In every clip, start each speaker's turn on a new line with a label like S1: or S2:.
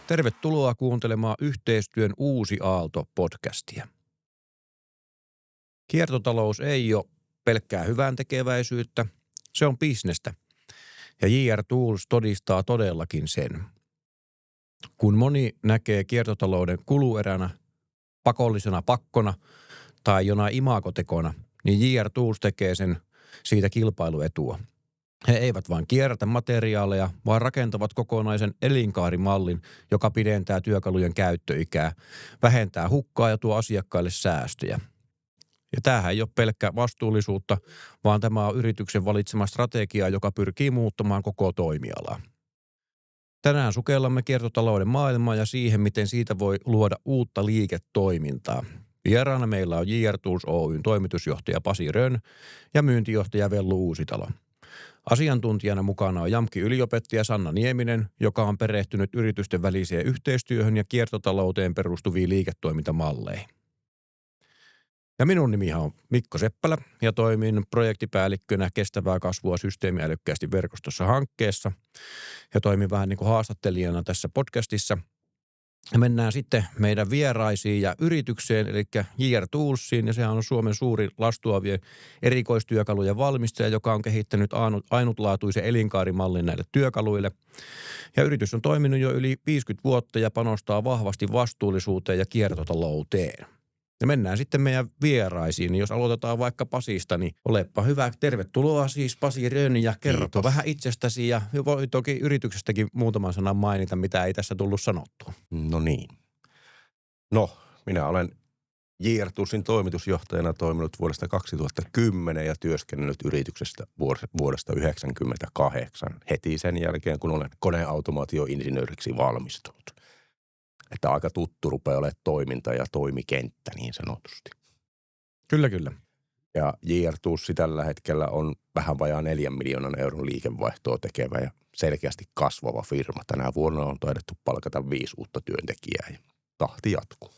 S1: Tervetuloa kuuntelemaan Yhteistyön uusi aalto-podcastia. Kiertotalous ei ole pelkkää hyväntekeväisyyttä, se on bisnestä. Ja JR Tools todistaa todellakin sen. Kun moni näkee kiertotalouden kulueränä, pakollisena pakkona tai jonain imagotekona, niin JR Tools tekee sen siitä kilpailuetua. He eivät vain kierrätä materiaaleja, vaan rakentavat kokonaisen elinkaarimallin, joka pidentää työkalujen käyttöikää, vähentää hukkaa ja tuo asiakkaille säästöjä. Ja tämähän ei ole pelkkä vastuullisuutta, vaan tämä on yrityksen valitsema strategia, joka pyrkii muuttamaan koko toimialaa. Tänään sukellamme kiertotalouden maailmaa ja siihen, miten siitä voi luoda uutta liiketoimintaa. Vieraana meillä on JR Tools Oyn toimitusjohtaja Pasi Rönn ja myyntijohtaja Vellu Uusitalo. Asiantuntijana mukana on JAMKin-yliopettaja Sanna Nieminen, joka on perehtynyt yritysten väliseen yhteistyöhön ja kiertotalouteen perustuviin liiketoimintamalleihin. Ja minun nimihan on Mikko Seppälä ja toimin projektipäällikkönä kestävää kasvua systeemiälykkäästi verkostossa hankkeessa ja toimin vähän niin kuin haastattelijana tässä podcastissa. Ja mennään sitten meidän vieraisiin ja yritykseen, eli JR Toolsiin, ja sehän on Suomen suuri lastuavien erikoistyökalujen valmistaja, joka on kehittänyt ainutlaatuisen elinkaarimallin näille työkaluille. Ja yritys on toiminut jo yli 50 vuotta ja panostaa vahvasti vastuullisuuteen ja kiertotalouteen. Ja mennään sitten meidän vieraisiin, jos aloitetaan vaikka Pasista, niin olepa hyvä. Tervetuloa siis Pasi Rönn ja kerropa vähän itsestäsi ja voi toki yrityksestäkin muutaman sanan mainita, mitä ei tässä tullut sanottua.
S2: No niin. No, minä olen JR Toolsin toimitusjohtajana toiminut vuodesta 2010 ja työskennellyt yrityksestä vuodesta 1998 heti sen jälkeen, kun olen koneautomaatioinsinööriksi valmistunut. Että aika tuttu rupeaa olemaan toiminta ja toimikenttä niin sanotusti.
S1: Kyllä, kyllä.
S2: Ja JR Tools tällä hetkellä on vähän vajaa 4 miljoonan euron liikevaihtoa tekevä ja selkeästi kasvava firma. Tänä vuonna on taidettu palkata 5 uutta työntekijää ja tahti jatkuu.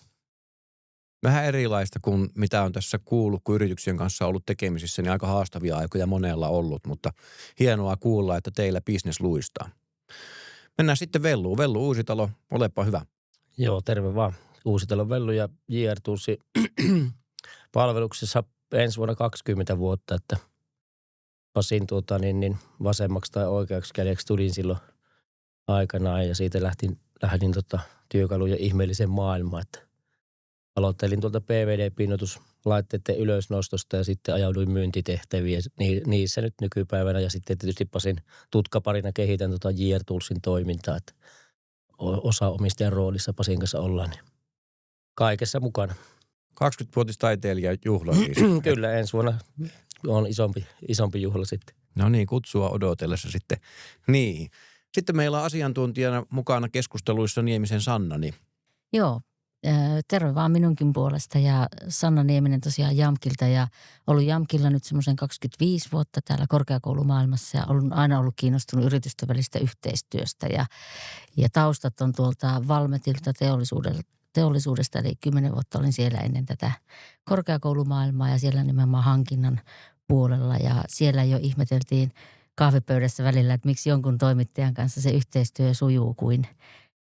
S1: Vähän erilaista kuin mitä on tässä kuullut, kun yrityksien kanssa on ollut tekemisissä, niin aika haastavia aikoja monella ollut, mutta hienoa kuulla, että teillä business luistaa. Mennään sitten Velluun. Vellu Uusitalo, olepa hyvä.
S3: Joo, terve vaan. Uusitalo Vellu ja JR Toolsin palveluksessa ensi vuonna 20 vuotta, että Pasin vasemmaksi tai oikeaksi kädeksi tulin silloin aikanaan ja siitä lähdin työkalujen ihmeelliseen maailmaan, että aloittelin tuolta PVD-pinnoituslaitteiden ylösnostosta ja sitten ajauduin myyntitehtäviin niissä nyt nykypäivänä ja sitten tietysti Pasin tutkaparina kehitän JR Toolsin toimintaa, että osaomistajan roolissa Pasin kanssa ollaan, niin kaikessa mukana.
S1: 20-vuotistaiteilija juhla siis.
S3: Kyllä, ensi vuonna on isompi juhla sitten.
S1: No niin, kutsua odotellessa sitten. Niin. Sitten meillä on asiantuntijana mukana keskusteluissa Niemisen Sanna. Niin.
S4: Joo, terve vaan minunkin puolesta ja Sanna Nieminen tosiaan JAMKilta ja ollut JAMKilla nyt semmoisen 25 vuotta täällä korkeakoulumaailmassa ja olen aina ollut kiinnostunut yritysten välistä yhteistyöstä ja taustat on tuolta Valmetilta teollisuudesta, eli 10 vuotta olin siellä ennen tätä korkeakoulumaailmaa ja siellä nimenomaan hankinnan puolella ja siellä jo ihmeteltiin kahvipöydässä välillä, että miksi jonkun toimittajan kanssa se yhteistyö sujuu kuin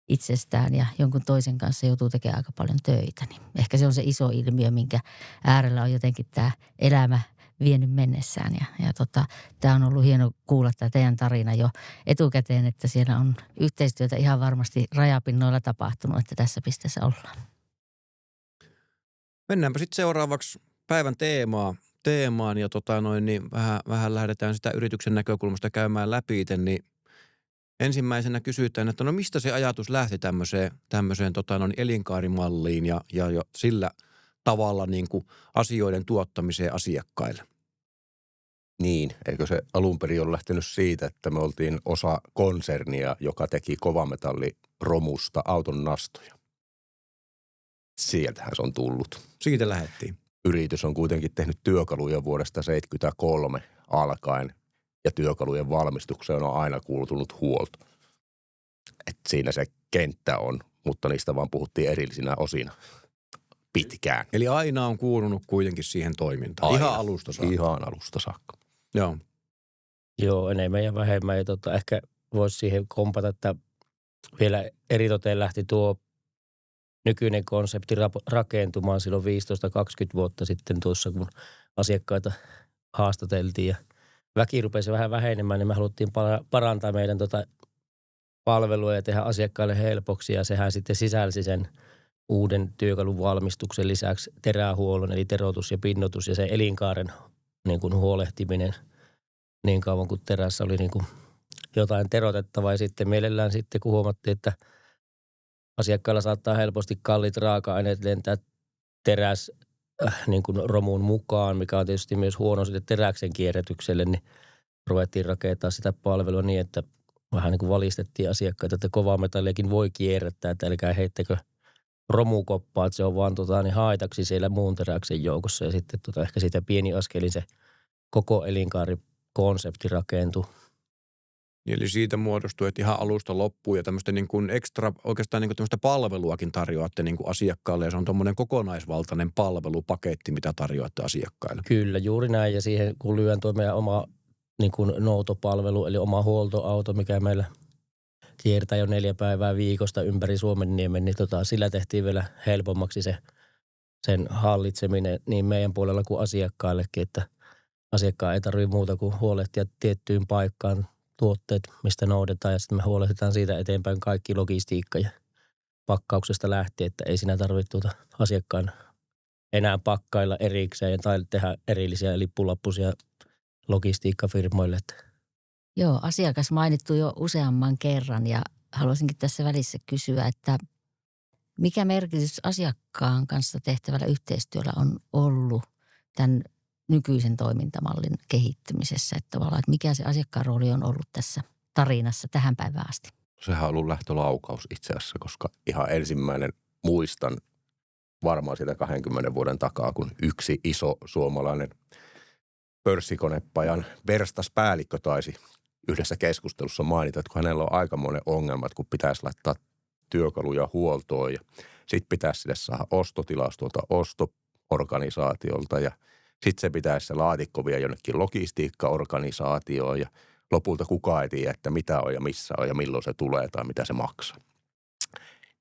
S4: itsestään ja jonkun toisen kanssa joutuu tekemään aika paljon töitä. Niin ehkä se on se iso ilmiö, minkä äärellä on jotenkin tämä elämä vienyt mennessään. Ja tämä on ollut hieno kuulla tämä teidän tarina jo etukäteen, että siellä on yhteistyötä ihan varmasti rajapinnoilla tapahtunut, että tässä pisteessä ollaan.
S1: Mennäänpä sitten seuraavaksi päivän teemaan ja niin vähän lähdetään sitä yrityksen näkökulmasta käymään läpi, niin ensimmäisenä kysytään, että no mistä se ajatus lähti tämmöiseen elinkaarimalliin ja sillä tavalla niin kuin asioiden tuottamiseen asiakkaille?
S2: Niin, eikö se alun perin ole lähtenyt siitä, että me oltiin osa konsernia, joka teki kovametalliromusta auton nastoja. Sieltähän se on tullut.
S1: Siitä lähdettiin.
S2: Yritys on kuitenkin tehnyt työkaluja vuodesta 1973 alkaen. Ja työkalujen valmistukseen on aina kuulutunut huolto. Et siinä se kenttä on, mutta niistä vaan puhuttiin erillisinä osina pitkään.
S1: Eli aina on kuulunut kuitenkin siihen toimintaan.
S2: Aina.
S1: Ihan alusta saakka.
S2: Ihan alusta saakka.
S1: Joo.
S3: Joo, enemmän ja vähemmän. Ja ehkä voisi siihen kompata, että vielä eritoten lähti tuo nykyinen konsepti rakentumaan silloin 15-20 vuotta sitten tuossa, kun asiakkaita haastateltiin ja väki rupesi vähän vähenemään, niin me haluttiin parantaa meidän palvelua ja tehdä asiakkaille helpoksi ja sehän sitten sisälsi sen uuden työkalun valmistuksen lisäksi terähuollon eli terotus ja pinnotus ja sen elinkaaren niin kuin huolehtiminen niin kauan kuin terässä oli niin kuin jotain terotettavaa ja sitten mielellään sitten kun huomattiin, että asiakkailla saattaa helposti kalliit raaka-aineet lentää teräs niin kuin romuun mukaan, mikä on tietysti myös huono sitten teräksen kierrätykselle, niin ruvettiin rakentaa sitä palvelua niin, että vähän niin kuin valistettiin asiakkaita, että kovaa metalliakin voi kierrättää, että älkää heittäkö romukoppaa, että se on vaan niin haitaksi siellä muun teräksen joukossa ja sitten ehkä siitä pieni askelin se koko elinkaarikonsepti rakentui.
S1: Eli siitä muodostuu, että ihan alusta loppuun ja tämmöistä niin kuin ekstra, oikeastaan niin kuin tämmöistä palveluakin tarjoatte niin kuin asiakkaalle ja se on tuommoinen kokonaisvaltainen palvelupaketti, mitä tarjoatte asiakkaille.
S3: Kyllä, juuri näin ja siihen kun lyön tuo meidän oma niin kuin noutopalvelu eli oma huoltoauto, mikä meillä kiertää jo 4 päivää viikosta ympäri Suomenniemen, niin sillä tehtiin vielä helpommaksi sen hallitseminen niin meidän puolella kuin asiakkaillekin, että asiakkaan ei tarvitse muuta kuin huolehtia tiettyyn paikkaan tuotteet, mistä noudetaan ja sitten me huolehditaan siitä eteenpäin kaikki logistiikka ja pakkauksesta lähtien, että ei siinä tarvitse asiakkaan enää pakkailla erikseen tai tehdä erillisiä lippulappusia logistiikkafirmoille.
S4: Joo, asiakas mainittu jo useamman kerran ja haluaisinkin tässä välissä kysyä, että mikä merkitys asiakkaan kanssa tehtävällä yhteistyöllä on ollut tämän nykyisen toimintamallin kehittymisessä, että tavallaan, että mikä se asiakkaan rooli on ollut tässä tarinassa tähän päivään asti?
S2: Sehän on ollut lähtölaukaus itse asiassa, koska ihan ensimmäinen muistan varmaan sitä 20 vuoden takaa, kun yksi iso suomalainen pörssikonepajan verstaspäällikkö taisi yhdessä keskustelussa mainita, että kun hänellä on aikamoinen ongelma, että kun pitäisi laittaa työkaluja huoltoon ja sitten pitäisi sille saada ostotilaus tuolta osto-organisaatiolta ja sitten se pitäisi se laatikko vielä jonnekin logistiikkaorganisaatioon ja lopulta kukaan ei tiedä, että mitä on ja missä on ja milloin se tulee tai mitä se maksaa.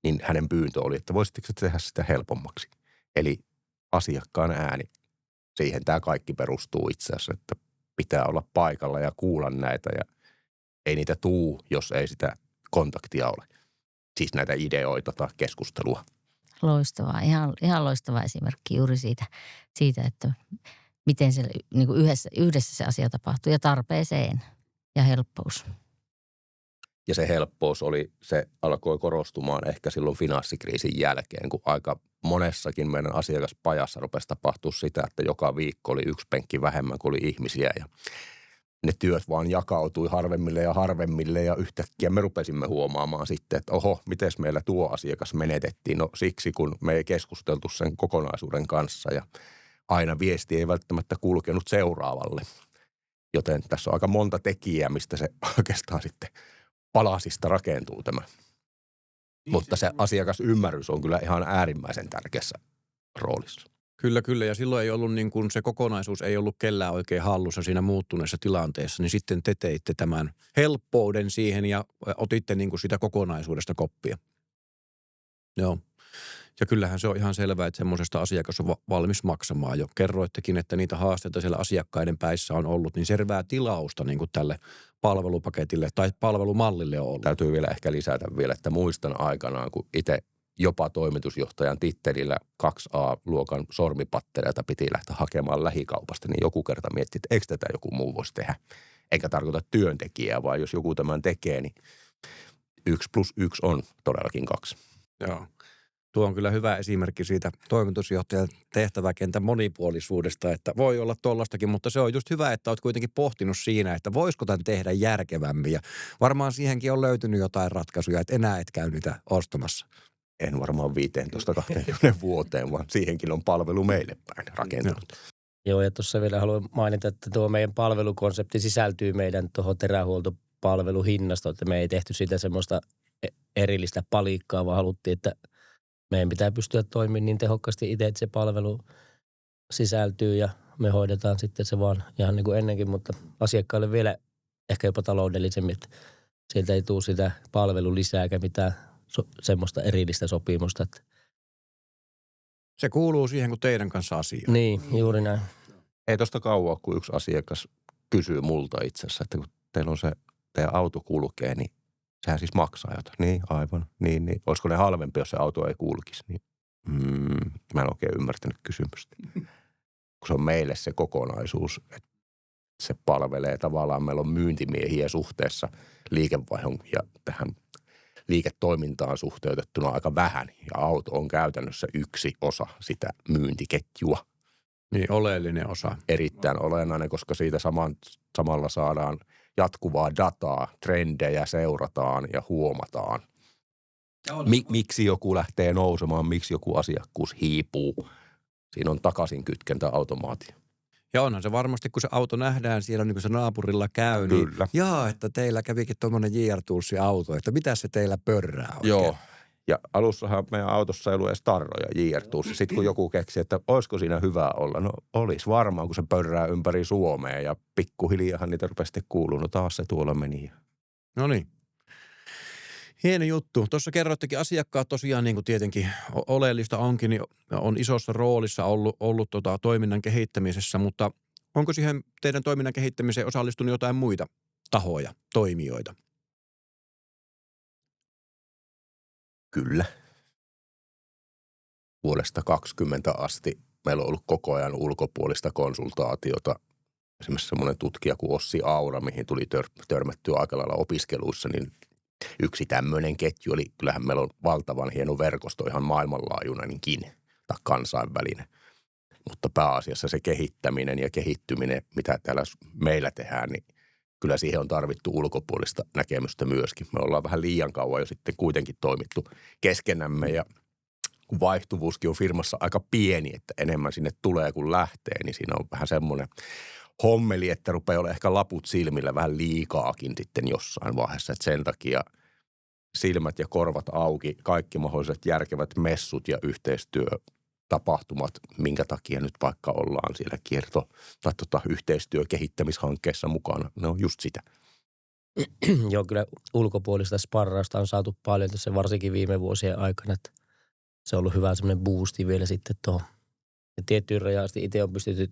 S2: Niin hänen pyyntö oli, että voisitteko tehdä sitä helpommaksi. Eli asiakkaan ääni. Siihen tämä kaikki perustuu itse asiassa, että pitää olla paikalla ja kuulla näitä ja ei niitä tuu, jos ei sitä kontaktia ole. Siis näitä ideoita tai keskustelua.
S4: Loistavaa, ihan loistava esimerkki juuri siitä että miten se niin kuin yhdessä se asia tapahtuu ja tarpeeseen ja helppous.
S2: Ja se helppous se alkoi korostumaan ehkä silloin finanssikriisin jälkeen, kun aika monessakin meidän asiakaspajassa rupesi tapahtua sitä, että joka viikko oli 1 penkki vähemmän kuin oli ihmisiä ja ne työt vaan jakautui harvemmille ja yhtäkkiä me rupesimme huomaamaan sitten, että oho, miten meillä tuo asiakas menetettiin. No siksi, kun me ei keskusteltu sen kokonaisuuden kanssa ja aina viesti ei välttämättä kulkenut seuraavalle. Joten tässä on aika monta tekijää, mistä se oikeastaan sitten palasista rakentuu tämä. Mutta se asiakasymmärrys on kyllä ihan äärimmäisen tärkeässä roolissa.
S1: Kyllä. Ja silloin ei ollut niin kuin se kokonaisuus ei ollut kellään oikein hallussa siinä muuttuneessa tilanteessa, niin sitten te teitte tämän helppouden siihen ja otitte niin kuin sitä kokonaisuudesta koppia. Joo. Ja kyllähän se on ihan selvää, että semmoisesta asiakas on valmis maksamaan jo. Kerroittekin, että niitä haasteita siellä asiakkaiden päissä on ollut, niin selvää tilausta niin kuin tälle palvelupaketille tai palvelumallille on ollut.
S2: Täytyy vielä ehkä lisätä vielä, että muistan aikanaan, kun itse jopa toimitusjohtajan tittelillä 2A-luokan sormipattereita piti lähteä hakemaan lähikaupasta, niin joku kerta mietti, että eikö tätä joku muu voisi tehdä. Eikä tarkoita työntekijää, vaan jos joku tämän tekee, niin 1 + 1 on todellakin 2.
S1: Joo. Tuo on kyllä hyvä esimerkki siitä toimitusjohtajan tehtäväkentän monipuolisuudesta, että voi olla tuollaistakin, mutta se on just hyvä, että olet kuitenkin pohtinut siinä, että voisiko tämän tehdä järkevämmin. Ja varmaan siihenkin on löytynyt jotain ratkaisuja, että enää et käy niitä ostamassa.
S2: En varmaan 15-20 vuoteen, vaan siihenkin on palvelu meille päin rakentunut.
S3: Joo, ja tuossa vielä haluan mainita, että tuo meidän palvelukonsepti sisältyy meidän tuohon terähuoltopalveluhinnastoon, että me ei tehty siitä semmoista erillistä palikkaa, vaan haluttiin, että meidän pitää pystyä toimimaan niin tehokkaasti itse, että se palvelu sisältyy ja me hoidetaan sitten se vaan ihan niin kuin ennenkin, mutta asiakkaalle vielä ehkä jopa taloudellisemmin. sieltä ei tule sitä palvelulisää eikä mitään semmoista erillistä sopimusta. Että
S1: Se kuuluu siihen, kun teidän kanssa asiaa.
S3: niin, juuri näin.
S2: Ei tosta kauaa, kun yksi asiakas kysyy multa itse asiassa, että kun teillä on se, teidän auto kulkee, niin sehän siis maksaa jotain. Niin, aivan. Niin. Olisiko ne halvempi, jos se auto ei kulkisi? Niin. Mä en oikein ymmärtänyt kysymystä. Kun se on meille se kokonaisuus, että se palvelee tavallaan, meillä on myyntimiehiä suhteessa liikevaihdon ja tähän liiketoimintaan suhteutettuna aika vähän. Ja auto on käytännössä yksi osa sitä myyntiketjua.
S1: Niin, oleellinen osa.
S2: Erittäin olennainen, koska siitä samalla saadaan jatkuvaa dataa, trendejä seurataan ja huomataan. Miksi joku lähtee nousemaan, miksi joku asiakkuus hiipuu. Siinä on takaisin kytkentä automaatio.
S1: Ja onhan se varmasti, kun se auto nähdään siellä, niin kuin se naapurilla käy, niin
S2: Kyllä.
S1: jaa, että teillä kävikin tuommoinen JR Toolsin auto, että mitä se teillä pörrää oikein?
S2: Joo. Ja alussahan meidän autossa ei ollut edes tarroja JR Toolsia. Sitten kun joku keksi, että olisiko siinä hyvä olla, no olisi varmaan, kun se pörrää ympäri Suomea ja pikkuhiljaahan niitä rupesi sitten kuulua. No taas se tuolla meni.
S1: No niin. Hieno juttu. Tuossa kerroittekin asiakkaat tosiaan niin kuin tietenkin oleellista onkin, niin on isossa roolissa ollut toiminnan kehittämisessä, mutta onko siihen teidän toiminnan kehittämiseen osallistunut jotain muita tahoja, toimijoita?
S2: Kyllä. Vuodesta 2020 asti meillä on ollut koko ajan ulkopuolista konsultaatiota. Esimerkiksi semmoinen tutkija kuin Ossi Aura, mihin tuli törmättyä aika lailla opiskeluissa, niin yksi tämmöinen ketju oli, kyllähän meillä on valtavan hieno verkosto, ihan maailmanlaajuinenkin tai kansainvälinen. Mutta pääasiassa se kehittäminen ja kehittyminen, mitä täällä meillä tehdään, niin kyllä siihen on tarvittu ulkopuolista näkemystä myöskin. Me ollaan vähän liian kauan jo sitten kuitenkin toimittu keskenämme ja kun vaihtuvuuskin on firmassa aika pieni, että enemmän sinne tulee kuin lähtee, niin siinä on vähän semmoinen hommeli, että rupeaa olla ehkä laput silmillä vähän liikaakin sitten jossain vaiheessa. Että sen takia silmät ja korvat auki, kaikki mahdolliset järkevät messut ja yhteistyötapahtumat, minkä takia nyt vaikka ollaan siellä tai yhteistyökehittämishankkeessa mukana. Ne on just sitä.
S3: Joo, kyllä ulkopuolista sparrausta on saatu paljon tässä varsinkin viime vuosien aikana, että se on ollut hyvä semmoinen boosti vielä sitten tuohon. Ja tiettyyn rajaan asti itse on pystytty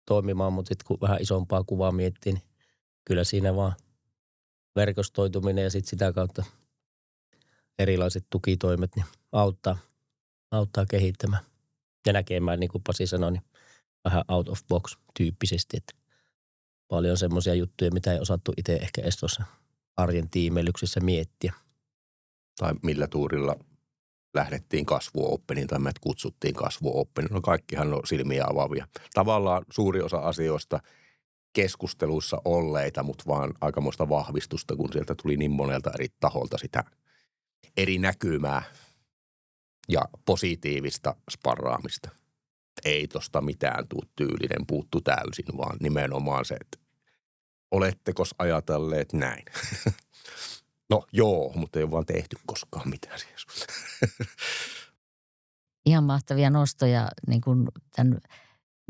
S3: toimimaan, mutta sitten kun vähän isompaa kuvaa miettii, niin kyllä siinä vaan verkostoituminen ja sitten sitä kautta erilaiset tukitoimet niin auttaa kehittämään ja näkemään, niin kuin Pasi sanoi, niin vähän out of box tyyppisesti, että paljon semmoisia juttuja, mitä ei osattu itse ehkä edes tuossa arjen tiimeilyksessä miettiä.
S2: Tai millä tuurilla lähdettiin kasvuoppeniin tai meidät kutsuttiin kasvuoppeniin. No kaikkihan on silmiä avaavia. Tavallaan suuri osa asioista keskusteluissa olleita, mutta vaan aikamoista vahvistusta, kun sieltä tuli niin monelta eri taholta sitä eri näkymää ja positiivista sparraamista. Ei tosta mitään tuu tyylinen, puuttu täysin, vaan nimenomaan se, että oletteko ajatelleet näin? No joo, mutta ei ole vaan tehty koskaan mitään siihen suhteen.
S4: Ihan mahtavia nostoja niin kuin tämän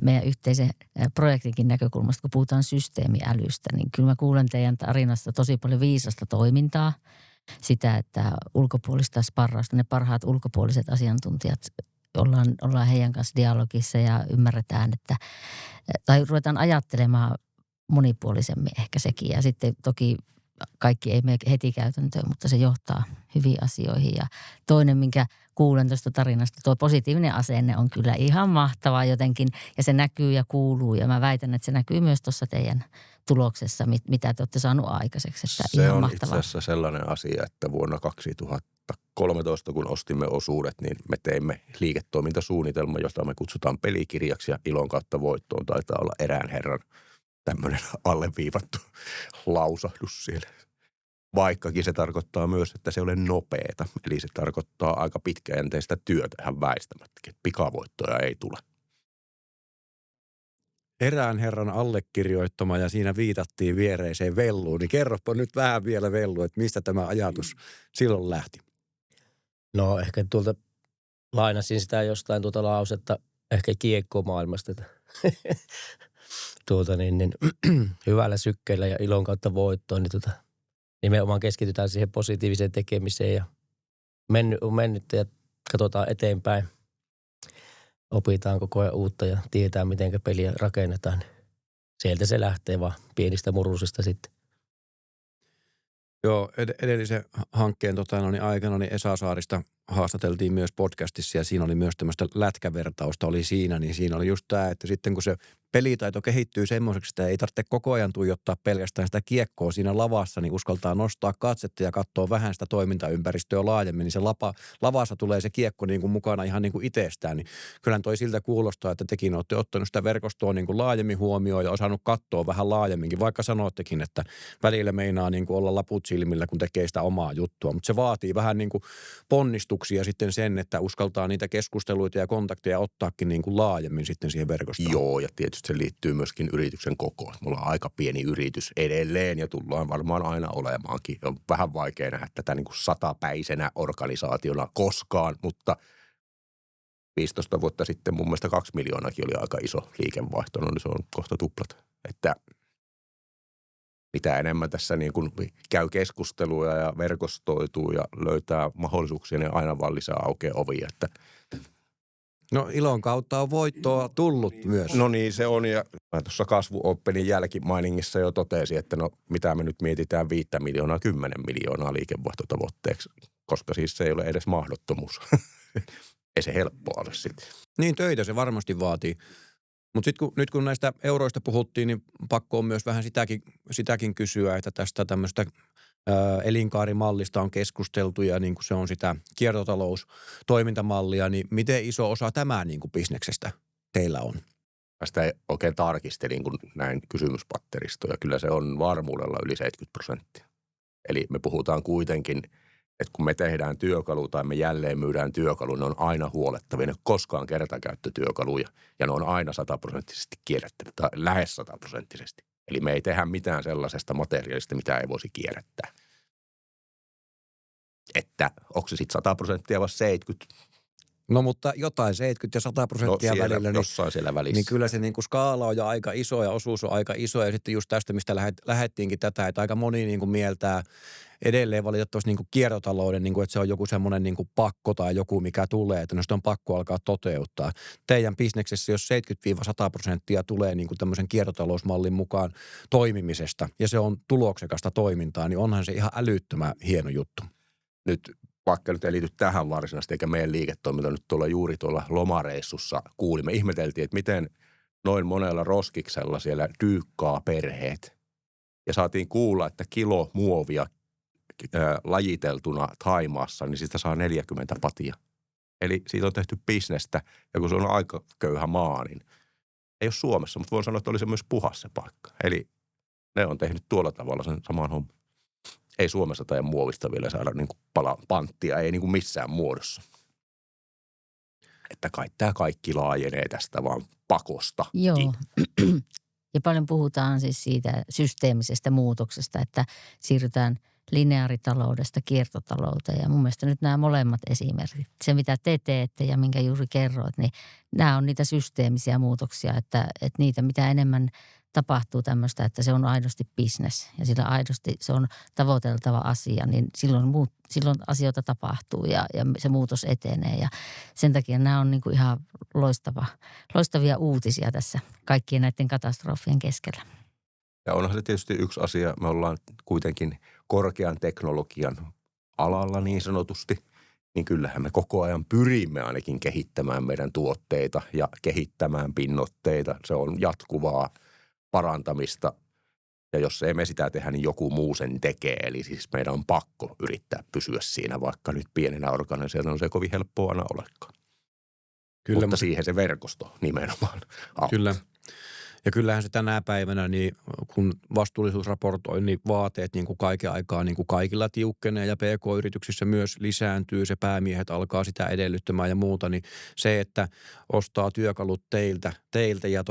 S4: meidän yhteisen projektinkin näkökulmasta, kun puhutaan systeemiälystä, niin kyllä mä kuulen teidän tarinasta tosi paljon viisasta toimintaa. Sitä, että ulkopuolista sparrausta, ne parhaat ulkopuoliset asiantuntijat, ollaan heidän kanssa dialogissa ja ymmärretään, että, tai ruvetaan ajattelemaan monipuolisemmin ehkä sekin. Ja sitten toki kaikki ei mene heti käytäntöön, mutta se johtaa hyviin asioihin. Ja toinen, minkä kuulen tuosta tarinasta, tuo positiivinen asenne on kyllä ihan mahtavaa jotenkin. Ja se näkyy ja kuuluu ja mä väitän, että se näkyy myös tuossa teidän tuloksessa, mitä te olette saanut aikaiseksi. Että
S2: se
S4: ihan
S2: on
S4: mahtavaa.
S2: itse asiassa sellainen asia, että vuonna 2013, kun ostimme osuudet, niin me teimme liiketoimintasuunnitelman, jota me kutsutaan pelikirjaksi ja ilon kautta voittoon taitaa olla erään herran tämmöinen alleviivattu lausahdus siellä. Vaikkakin se tarkoittaa myös, että se ei ole nopeeta. Eli se tarkoittaa aika pitkäjänteistä työtä ihan väistämättäkin. Pikavoittoja ei tule.
S1: Erään herran allekirjoittama ja siinä viitattiin viereiseen velluun, niin kerropa nyt vähän vielä Vellu, että mistä tämä ajatus silloin lähti?
S3: No ehkä tuolta lainasin sitä jostain tuota lausetta ehkä kiekkomaailmasta. Hyvällä sykkeellä ja ilon kautta voittoon, niin nimenomaan keskitytään siihen positiiviseen tekemiseen ja on mennyt ja katsotaan eteenpäin. Opitaan koko ajan uutta ja tietää, miten peliä rakennetaan. Sieltä se lähtee vaan pienistä murusista sitten.
S1: Joo, edellisen hankkeen aikana Esa Saarista haastateltiin myös podcastissa ja siinä oli myös tämmöistä lätkävertausta oli siinä, niin siinä oli just tämä, että sitten kun se pelitaito kehittyy semmoiseksi, että ei tarvitse koko ajan tuijottaa pelkästään sitä kiekkoa siinä lavassa, niin uskaltaa nostaa katsetta ja katsoa vähän sitä toimintaympäristöä laajemmin, niin se lavassa tulee se kiekko niin kuin mukana ihan niin kuin itsestään, niin kyllähän toi siltä kuulostaa, että tekin olette ottanut sitä verkostoa niin kuin laajemmin huomioon ja osannut katsoa vähän laajemminkin, vaikka sanoittekin, että välillä meinaa niin kuin olla laput silmillä, kun tekee sitä omaa juttua, mutta se vaatii vähän niin kuin ponnistuksia sitten sen, että uskaltaa niitä keskusteluita ja kontakteja ottaakin niin kuin laajemmin sitten siihen verkostoon.
S2: Joo, ja tietysti se liittyy myöskin yrityksen kokoon. Me ollaan aika pieni yritys edelleen ja tullaan varmaan aina olemaankin. On vähän vaikea nähdä tätä niin kuin 100-päisenä organisaationa koskaan, mutta 15 vuotta sitten mun mielestä 2 miljoonaakin oli aika iso liikevaihto, no niin se on kohta tuplat. Että mitä enemmän tässä niin kuin käy keskustelua ja verkostoituu ja löytää mahdollisuuksia, niin aina vaan lisää aukeaa ovia. Että
S1: No ilon kautta on voittoa tullut myös.
S2: No niin, se on. Ja mä tuossa kasvuoppelin jälkimainingissa jo totesin, että no mitä me nyt mietitään 5 miljoonaa, 10 miljoonaa liikevaihtotavoitteeksi, koska siis se ei ole edes mahdottomuus. Ei se helppoa ole sitten.
S1: Niin töitä se varmasti vaatii. Mutta sitten nyt kun näistä euroista puhuttiin, niin pakko on myös vähän sitäkin kysyä, että tästä tämmöistä elinkaarimallista on keskusteltu ja niin kuin se on sitä kiertotaloustoimintamallia, niin miten iso osa tämä niin kuin bisneksestä teillä on?
S2: Mä sitä oikein tarkistelin, kun näin kysymyspatteristoja. Kyllä se on varmuudella yli 70%. Eli me puhutaan kuitenkin, että kun me tehdään työkalu tai me jälleen myydään työkalu, ne on aina huolettavia. Ne koskaan kertakäyttötyökaluja ja ne on aina 100% kierrättäviä tai lähes 100%. Eli me ei tehdä mitään sellaisesta materiaalista, mitä ei voisi kierrättää. Että onko se sitten 100% vai 70%?
S1: No mutta jotain 70 ja 100% välillä.
S2: Jossain siellä välissä.
S1: Niin kyllä se niin kuin skaala on jo aika iso ja osuus on aika iso. Ja sitten just tästä, mistä lähdettiinkin tätä, että aika moni niin kuin mieltää edelleen valitettavasti niin kuin kiertotalouden, niin kuin, että se on joku semmoinen niin kuin pakko tai joku, mikä tulee, että no sitä on pakko alkaa toteuttaa. Teidän bisneksessä, jos 70-100% tulee niin kuin tämmöisen kiertotalousmallin mukaan toimimisesta ja se on tuloksekasta toimintaa, niin onhan se ihan älyttömän hieno juttu.
S2: Nyt vaikka nyt ei liity tähän varsinaisesti eikä meidän liiketoiminta nyt juuri tuolla lomareissussa kuulimme. Ihmeteltiin, että miten noin monella roskiksella siellä dyykkaa perheet. Ja saatiin kuulla, että kilo muovia lajiteltuna Thaimaassa, niin siitä saa 40 patia. Eli siitä on tehty bisnestä, ja kun se on aika köyhä maa, niin ei ole Suomessa, mutta voin sanoa, että oli se myös puhas se paikka. Eli ne on tehnyt tuolla tavalla sen saman homman. Ei Suomessa tai muovista vielä saada niin kuin panttia, ei niin kuin missään muodossa. Että tämä kaikki laajenee tästä vaan pakosta.
S4: Joo. Ja paljon puhutaan siis siitä systeemisestä muutoksesta, että siirrytään lineaaritaloudesta kiertotalouteen. Ja mun mielestä nyt nämä molemmat esimerkit, se mitä te teette ja minkä juuri kerroit, niin nämä on niitä systeemisiä muutoksia, että niitä mitä enemmän tapahtuu tämmöistä, että se on aidosti business ja sillä aidosti se on tavoiteltava asia, niin silloin asioita tapahtuu ja se muutos etenee. Ja sen takia nämä on niin kuin ihan loistavia uutisia tässä kaikkien näiden katastrofien keskellä.
S2: Ja onhan se tietysti yksi asia, me ollaan kuitenkin korkean teknologian alalla niin sanotusti, niin kyllähän me koko ajan pyrimme ainakin kehittämään meidän tuotteita ja kehittämään pinnoitteita. Se on jatkuvaa parantamista, ja jos ei me sitä tehdä, niin joku muu sen tekee. Eli siis meidän on pakko yrittää pysyä siinä, vaikka nyt pienenä organisaationa se ei kovin helppoa aina olekaan. Kyllä, mutta siihen se verkosto nimenomaan auttaa.
S1: Kyllä. Ja kyllähän se tänä päivänä, niin kun vastuullisuusraportoinnin vaateet niin kuin kaiken aikaa niin kuin kaikilla tiukkenee ja PK-yrityksissä myös lisääntyy, se päämiehet alkaa sitä edellyttämään ja muuta, niin se, että ostaa työkalut teiltä ja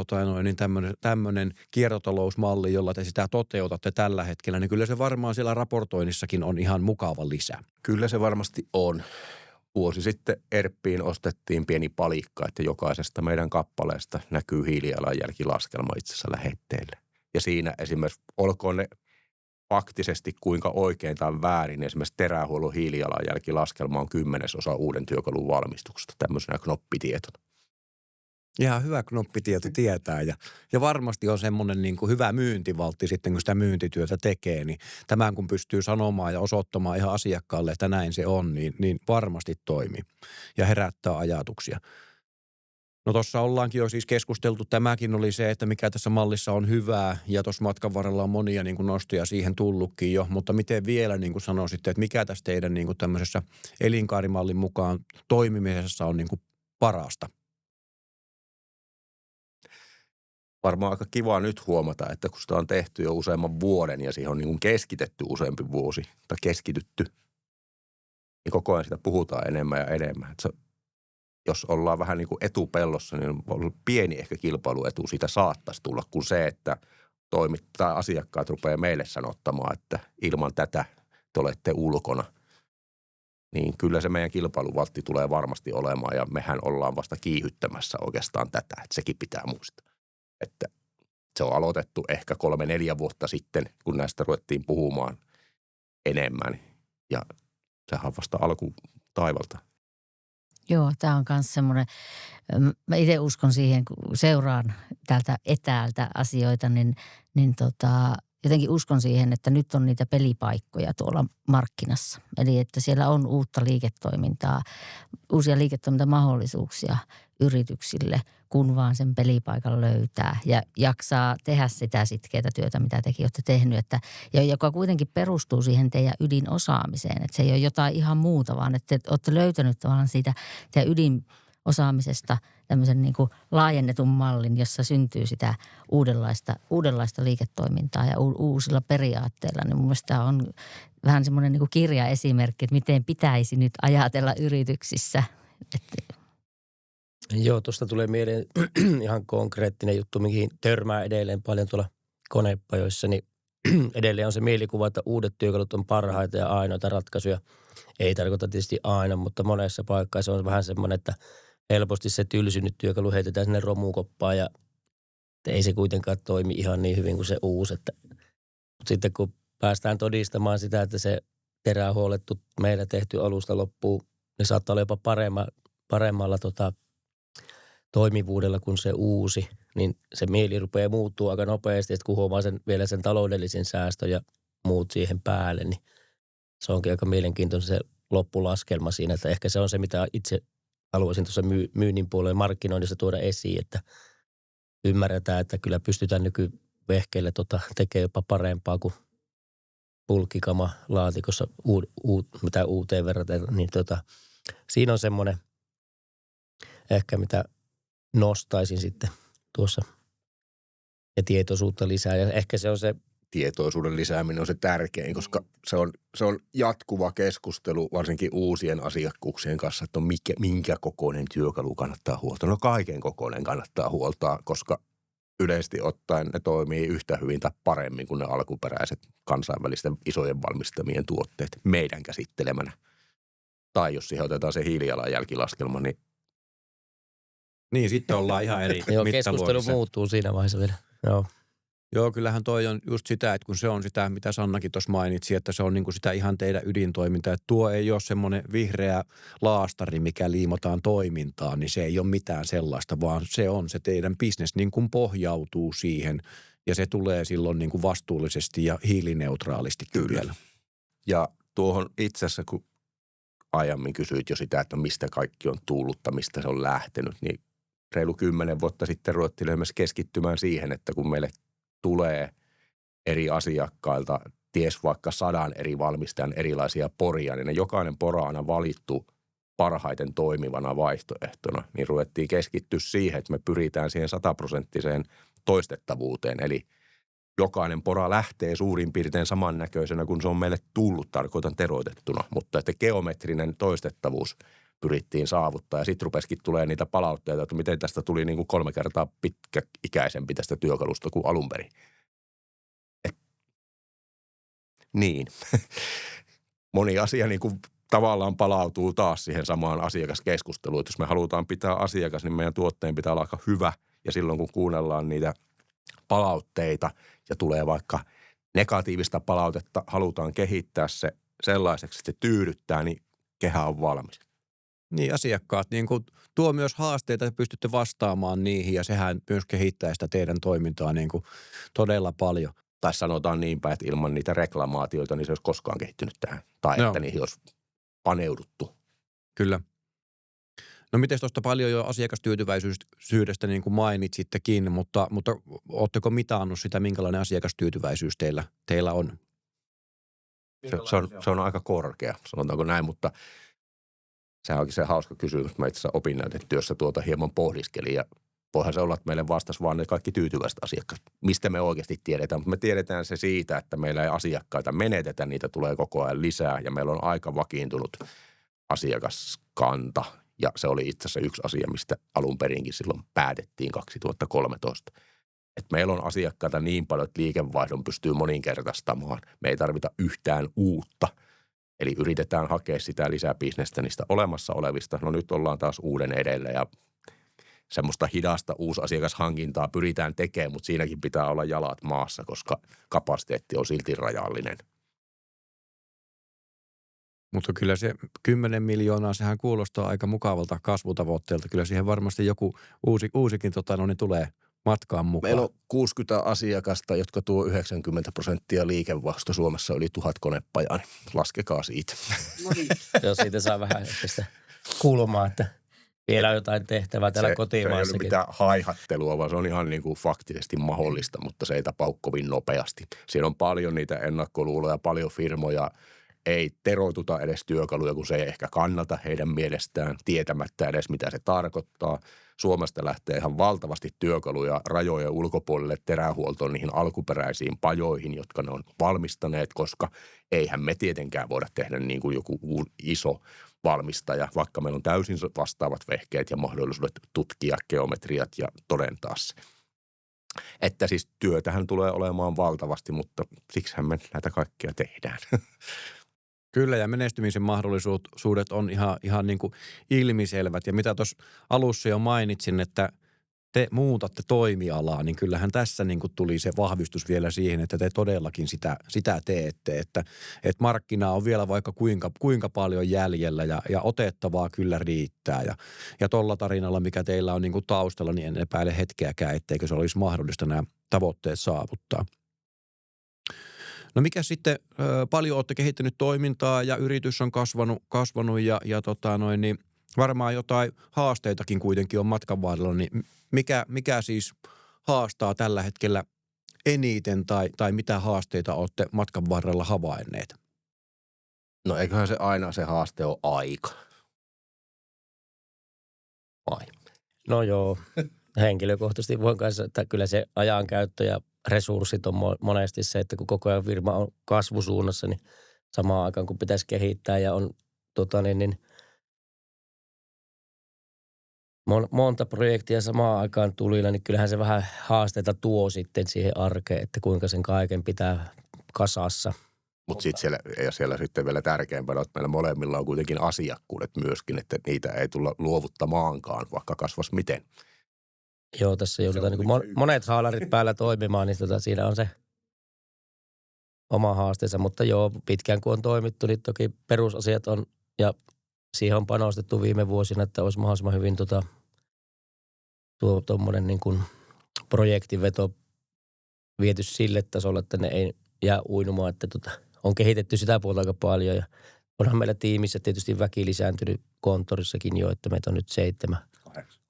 S1: niin tämmöinen kiertotalousmalli, jolla te sitä toteutatte tällä hetkellä, niin kyllä se varmaan siellä raportoinnissakin on ihan mukava lisä.
S2: Kyllä se varmasti on. Vuosi sitten ERPiin ostettiin pieni palikka, että jokaisesta meidän kappaleesta näkyy hiilijalanjälkilaskelma itse asiassa lähetteille. Ja siinä esimerkiksi olkoon ne faktisesti kuinka oikein tai väärin esimerkiksi terähuollon hiilijalanjälkilaskelma on 10% uuden työkalun valmistuksesta tämmöisenä knoppitietona.
S1: Ihan hyvä knoppitieto tietää ja varmasti on semmoinen niin kuin hyvä myyntivaltti sitten, kun sitä myyntityötä tekee, niin tämän kun pystyy sanomaan ja osoittamaan ihan asiakkaalle, että näin se on, niin varmasti toimii ja herättää ajatuksia. No tuossa ollaankin jo siis keskusteltu, tämäkin oli se, että mikä tässä mallissa on hyvää ja tuossa matkan varrella on monia niin kuin nostoja siihen tullutkin jo, mutta miten vielä niin kuin sanoisitte, että mikä tässä teidän niin kuin tämmöisessä elinkaarimallin mukaan toimimisessa on niin kuin parasta?
S2: Varmaan aika kiva nyt huomata, että kun sitä on tehty jo useamman vuoden ja siihen on niin kuin keskitetty useampi vuosi tai keskitytty, niin koko ajan sitä puhutaan enemmän ja enemmän. Että jos ollaan vähän niin kuin etupellossa, niin pieni ehkä kilpailuetu siitä saattaisi tulla kuin se, että asiakkaat rupeaa meille sanottamaan, että ilman tätä te olette ulkona. Niin kyllä se meidän kilpailuvaltti tulee varmasti olemaan ja mehän ollaan vasta kiihyttämässä oikeastaan tätä, että sekin pitää muistaa. Että se on aloitettu ehkä 3-4 vuotta sitten, kun näistä ruvettiin puhumaan enemmän ja sehän on vasta alku taivalta.
S4: Joo, tämä on myös semmoinen, mä itse uskon siihen, kun seuraan täältä etäältä asioita, niin jotenkin uskon siihen, että nyt on niitä pelipaikkoja tuolla markkinassa. Eli että siellä on uutta liiketoimintaa, uusia liiketoimintamahdollisuuksia yrityksille, kun vaan sen pelipaikan löytää ja jaksaa tehdä sitä sitkeätä työtä, mitä tekin olette tehnyt, ja joka kuitenkin perustuu siihen teidän ydinosaamiseen. Että se ei ole jotain ihan muuta, vaan että te olette löytänyt tavallaan siitä teidän ydinosaamisesta tämmöisen niin kuin laajennetun mallin, jossa syntyy sitä uudenlaista liiketoimintaa ja uusilla periaatteilla. Niin mun mielestä tämä on vähän semmoinen niin kuin kirjaesimerkki, että miten pitäisi nyt ajatella yrityksissä.
S3: Joo, tuosta tulee mieleen ihan konkreettinen juttu, mihin törmää edelleen paljon tuolla konepajoissa, niin edelleen on se mielikuva, että uudet työkalut on parhaita ja ainoita ratkaisuja. Ei tarkoita tietysti aina, mutta monessa paikkaa se on vähän semmoinen, että helposti se tylsynyt työkalu heitetään sinne romukoppaan ja ei se kuitenkaan toimi ihan niin hyvin kuin se uusi. Mutta sitten kun päästään todistamaan sitä, että se terää huolettu meillä tehty alusta loppuun, niin saattaa olla jopa paremmalla toimivuudella kuin se uusi, niin se mieli rupeaa muuttuu aika nopeasti, että kun huomaa vielä sen taloudellisen säästön ja muut siihen päälle, niin se onkin aika mielenkiintoinen se loppulaskelma siinä, että ehkä se on se, mitä itse haluaisin tuossa myynnin puolella markkinoinnissa tuoda esiin, että ymmärretään, että kyllä pystytään nykyvehkeille tekemään jopa parempaa kuin bulkkikama laatikossa, mitä uuteen verrataan, niin siinä on semmoinen ehkä mitä nostaisin sitten tuossa ja tietoisuutta lisää. Ja ehkä se on se
S2: tietoisuuden lisääminen on se tärkein, koska se on jatkuva keskustelu varsinkin uusien asiakkuuksien kanssa, että minkä kokoinen työkalu kannattaa huoltaa. No kaiken kokoinen kannattaa huoltaa, koska yleisesti ottaen ne toimii yhtä hyvin tai paremmin kuin ne alkuperäiset kansainvälisten isojen valmistamien tuotteet meidän käsittelemänä. Tai jos siihen otetaan se hiilijalanjälkilaskelma,
S1: niin sitten ollaan ihan eri
S3: Joo, keskustelu muuttuu siinä vaiheessa vielä.
S1: Joo, kyllähän toi on just sitä, että kun se on sitä, mitä Sannakin tuossa mainitsi, että se on niin kuin sitä ihan teidän ydintoimintaa. Että tuo ei ole semmoinen vihreä laastari, mikä liimotaan toimintaan, niin se ei ole mitään sellaista, vaan se on se teidän bisnes niin kuin pohjautuu siihen ja se tulee silloin niin kuin vastuullisesti ja hiilineutraalisti vielä.
S2: Ja tuohon itse asiassa, kun aiemmin kysyit jo sitä, että mistä kaikki on tullutta, mistä se on lähtenyt, niin reilu 10 vuotta sitten ruvettiin myös keskittymään siihen, että kun meille tulee eri asiakkailta, ties vaikka 100 eri valmistajan erilaisia poria, niin ne jokainen pora on aina valittu parhaiten toimivana vaihtoehtona, niin ruvettiin keskittyä siihen, että me pyritään siihen 100% toistettavuuteen, eli jokainen pora lähtee suurin piirtein samannäköisenä, kun se on meille tullut, tarkoitan teroitettuna, mutta että geometrinen toistettavuus pyrittiin saavuttaa ja sitten rupesikin tulee niitä palautteita, että miten tästä tuli niin kuin 3 kertaa pitkäikäisempi tästä työkalusta kuin alun perin. Niin. Moni asia niin kuin tavallaan palautuu taas siihen samaan asiakaskeskusteluun, että jos me halutaan pitää asiakas, niin meidän tuotteen pitää olla aika hyvä ja silloin kun kuunnellaan niitä palautteita ja tulee vaikka negatiivista palautetta halutaan kehittää se sellaiseksi, että se tyydyttää, niin kehä on valmis.
S1: Niin asiakkaat niin kuin tuo myös haasteita, että pystytte vastaamaan niihin ja sehän myös kehittää sitä teidän toimintaa niin kuin todella paljon.
S2: Tai sanotaan niinpä, että ilman niitä reklamaatioita niin se olisi koskaan kehittynyt tähän. Tai
S1: Joo.
S2: että niihin olisi paneuduttu.
S1: Kyllä. No miten tuosta paljon jo asiakastyytyväisyydestä niin kuin mainitsittekin, mutta ootteko mitannut sitä, minkälainen asiakastyytyväisyys teillä on?
S2: Se on aika korkea, sanotaanko näin, mutta sehän onkin se hauska kysymys. Mä itse asiassa opinnäytetyössä hieman pohdiskelin ja voihan se olla, että meille vastasi vaan ne kaikki tyytyväiset asiakkaat. Mistä me oikeasti tiedetään, mutta me tiedetään se siitä, että meillä ei asiakkaita menetetä, niitä tulee koko ajan lisää ja meillä on aika vakiintunut asiakaskanta. Ja se oli itse asiassa yksi asia, mistä alun perinkin silloin päätettiin 2013. Että meillä on asiakkaita niin paljon, että liikevaihdon pystyy moninkertaistamaan. Me ei tarvita yhtään uutta. Eli yritetään hakea sitä lisää bisnestä niistä olemassa olevista. No nyt ollaan taas uuden edellä ja semmoista hidasta uusasiakashankintaa pyritään tekemään, mutta siinäkin pitää olla jalat maassa, koska kapasiteetti on silti rajallinen.
S1: Mutta kyllä se 10 miljoonaa, sehän kuulostaa aika mukavalta kasvutavoitteelta. Kyllä siihen varmasti joku uusikin tulee matkaan mukaan.
S2: Meillä on 60 asiakasta, jotka tuo 90% liikevaihdosta Suomessa yli 1000 konepajaa, niin laskekaa siitä.
S3: Joo, siitä saa vähän sitä kulmaa, että vielä on jotain tehtävää täällä kotimaassakin.
S2: Se ei ole mitään haihattelua, vaan se on ihan niin kuin faktisesti mahdollista, mutta se ei tapahdu kovin nopeasti. Siinä on paljon niitä ennakkoluuloja, paljon firmoja ei teroituta edes työkaluja, kun se ei ehkä kannata heidän mielestään, tietämättä edes mitä se tarkoittaa. Suomesta lähtee ihan valtavasti työkaluja rajojen ulkopuolelle terähuoltoon niihin alkuperäisiin pajoihin, jotka ne on valmistaneet, koska eihän me tietenkään voida tehdä niin kuin joku iso valmistaja, vaikka meillä on täysin vastaavat vehkeet ja mahdollisuudet tutkia geometriat ja todentaa se. Että siis työtähän tulee olemaan valtavasti, mutta siksihän me näitä kaikkea tehdään.
S1: Kyllä, ja menestymisen mahdollisuudet on ihan niin kuin ilmiselvät. Ja mitä tuossa alussa jo mainitsin, että te muutatte toimialaa, niin kyllähän tässä niin kuin tuli se vahvistus vielä siihen, että te todellakin sitä teette. Että markkinaa on vielä vaikka kuinka paljon jäljellä ja otettavaa kyllä riittää. Ja tuolla tarinalla, mikä teillä on niin kuin taustalla, niin en epäile hetkeäkään, etteikö se olisi mahdollista nämä tavoitteet saavuttaa. No mikä sitten, paljon olette kehittänyt toimintaa ja yritys on kasvanut ja niin varmaan jotain haasteitakin kuitenkin on matkan varrella, niin mikä siis haastaa tällä hetkellä eniten tai mitä haasteita olette matkan varrella havainneet?
S2: No eiköhän se aina se haaste on aika. Vai?
S3: No joo, henkilökohtaisesti voin kanssa, että kyllä se ajankäyttö ja resurssit on monesti se, että kun koko ajan firma on kasvusuunnassa, niin samaan aikaan kun pitäisi kehittää ja on monta projektia samaan aikaan tulilla, niin kyllähän se vähän haasteita tuo sitten siihen arkeen, että kuinka sen kaiken pitää kasassa.
S2: Mutta sitten siellä sitten vielä tärkeämpänä, että meillä molemmilla on kuitenkin asiakkuudet myöskin, että niitä ei tulla luovuttamaankaan, vaikka kasvas miten.
S3: Joo, tässä joudutaan niin monet haalarit päällä toimimaan, niin siinä on se oma haasteensa. Mutta joo, pitkään kun on toimittu, niin toki perusasiat on, ja siihen on panostettu viime vuosina, että olisi mahdollisimman hyvin tuommoinen niin kuin projektiveto viety sille tasolle, että ne ei jää uinumaan, että on kehitetty sitä puolta aika paljon. Ja onhan meillä tiimissä tietysti väki lisääntynyt konttorissakin jo, että meitä on nyt 7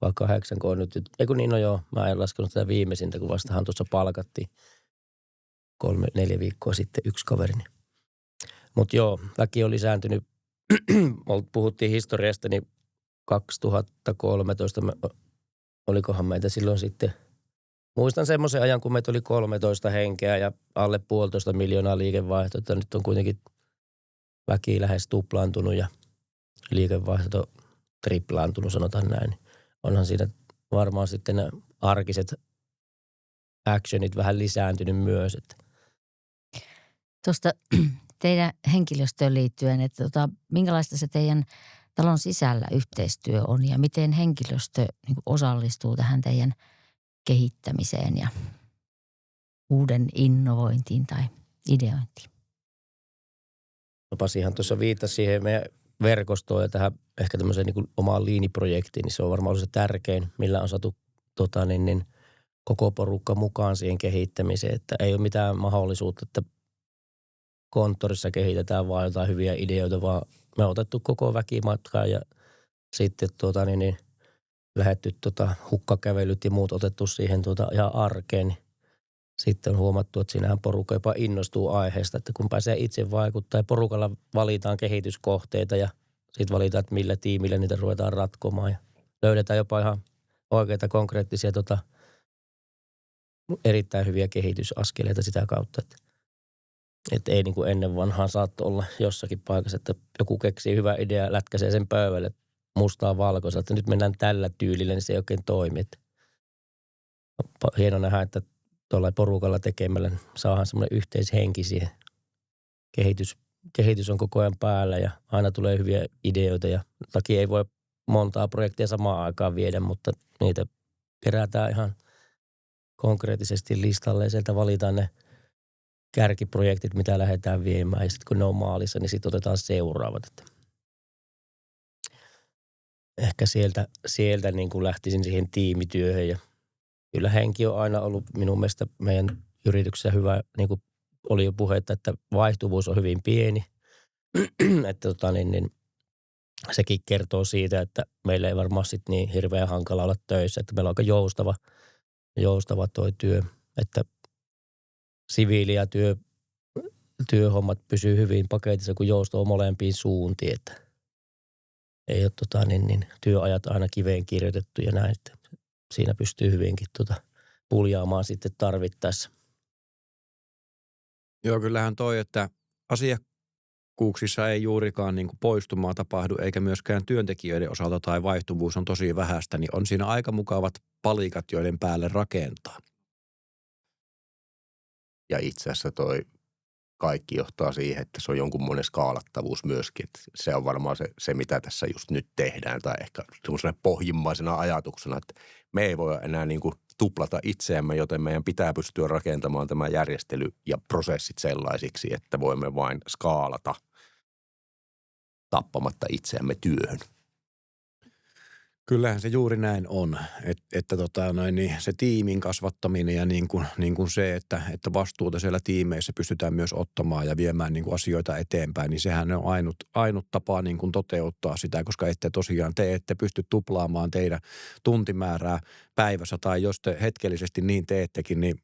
S3: vai 8, kun on nyt. Eiku niin, no joo, mä en laskenut tätä viimeisintä, kun vastahan tuossa palkattiin 3-4 viikkoa sitten yksi kaverini. Mutta joo, väki on lisääntynyt. Puhuttiin historiasta, niin 2013, olikohan meitä silloin sitten, muistan semmoisen ajan, kun meitä oli 13 henkeä ja alle 1,5 miljoonaa liikevaihtoa, että nyt on kuitenkin väki lähes tuplaantunut ja liikevaihto triplaantunut, sanotaan näin. Onhan siinä varmaan sitten nämä arkiset actionit vähän lisääntynyt myös. Että.
S4: Tuosta teidän henkilöstöön liittyen, että minkälaista se teidän talon sisällä yhteistyö on ja miten henkilöstö niin kuin osallistuu tähän teidän kehittämiseen ja uuden innovointiin tai ideointiin.
S3: No Pasihan tuossa viittasi siihen meidän verkostoon ja tähän ehkä tämmöiseen niin kuin omaan liiniprojektiin, niin se on varmaan ollut se tärkein, millä on saatu koko porukka mukaan siihen kehittämiseen, että ei ole mitään mahdollisuutta, että konttorissa kehitetään vaan jotain hyviä ideoita, vaan me on otettu koko väki matkaan ja sitten lähdetty hukkakävelyt ja muut otettu siihen ihan arkeen, niin sitten on huomattu, että siinähän porukka jopa innostuu aiheesta, että kun pääsee itse vaikuttaa ja porukalla valitaan kehityskohteita ja sitten valitaan, että millä tiimillä niitä ruvetaan ratkomaan ja löydetään jopa ihan oikeita konkreettisia erittäin hyviä kehitysaskeleita sitä kautta, että ei niin kuin ennen vanhaan saattoi olla jossakin paikassa, että joku keksii hyvä idea ja lätkäsee sen pöydälle mustaa valkoisella, että nyt mennään tällä tyylillä, niin se ei oikein toimi. Että hieno nähdä, että tuolla porukalla tekemällä saadaan semmoinen yhteishenki siihen. Kehitys on koko ajan päällä ja aina tulee hyviä ideoita ja takia ei voi montaa projektia samaan aikaan viedä, mutta niitä kerätään ihan konkreettisesti listalle ja sieltä valitaan ne kärkiprojektit, mitä lähdetään viemään ja sitten kun ne on maalissa, niin sitten otetaan seuraavat. Että ehkä sieltä niin kuin lähtisin siihen tiimityöhön ja kyllä henki on aina ollut minun mielestä meidän yrityksessä hyvä, niin kuin oli jo puhetta, että vaihtuvuus on hyvin pieni, että sekin kertoo siitä, että meillä ei varmaan sitten niin hirveän hankala olla töissä, että meillä on aika joustava toi työ, että siviili- ja työhommat pysyy hyvin paketissa, kun jousto on molempiin suuntiin, että ei ole työajat aina kiveen kirjoitettu ja näin, että siinä pystyy hyvinkin puljaamaan sitten tarvittaessa.
S1: Joo, kyllähän toi, että asiakkuuksissa ei juurikaan niin kuin poistumaa tapahdu, eikä myöskään työntekijöiden osalta tai vaihtuvuus on tosi vähäistä, niin on siinä aika mukavat palikat, joiden päälle rakentaa.
S2: Ja itse asiassa toi kaikki johtaa siihen, että se on jonkunmoinen skaalattavuus myöskin. Että se on varmaan se, mitä tässä just nyt tehdään, tai ehkä semmoisena pohjimmaisena ajatuksena, että me ei voi enää niin kuin tuplata itseämme, joten meidän pitää pystyä rakentamaan tämä järjestely ja prosessit sellaisiksi, että voimme vain skaalata tappamatta itseämme työhön.
S1: Kyllähän se juuri näin on, että se tiimin kasvattaminen ja niin kuin se, että vastuuta siellä tiimeissä pystytään myös ottamaan ja viemään niin kuin asioita eteenpäin, niin sehän on ainut tapa niin kuin toteuttaa sitä, koska te ette pysty tuplaamaan teidän tuntimäärää päivässä tai jos te hetkellisesti niin teettekin, niin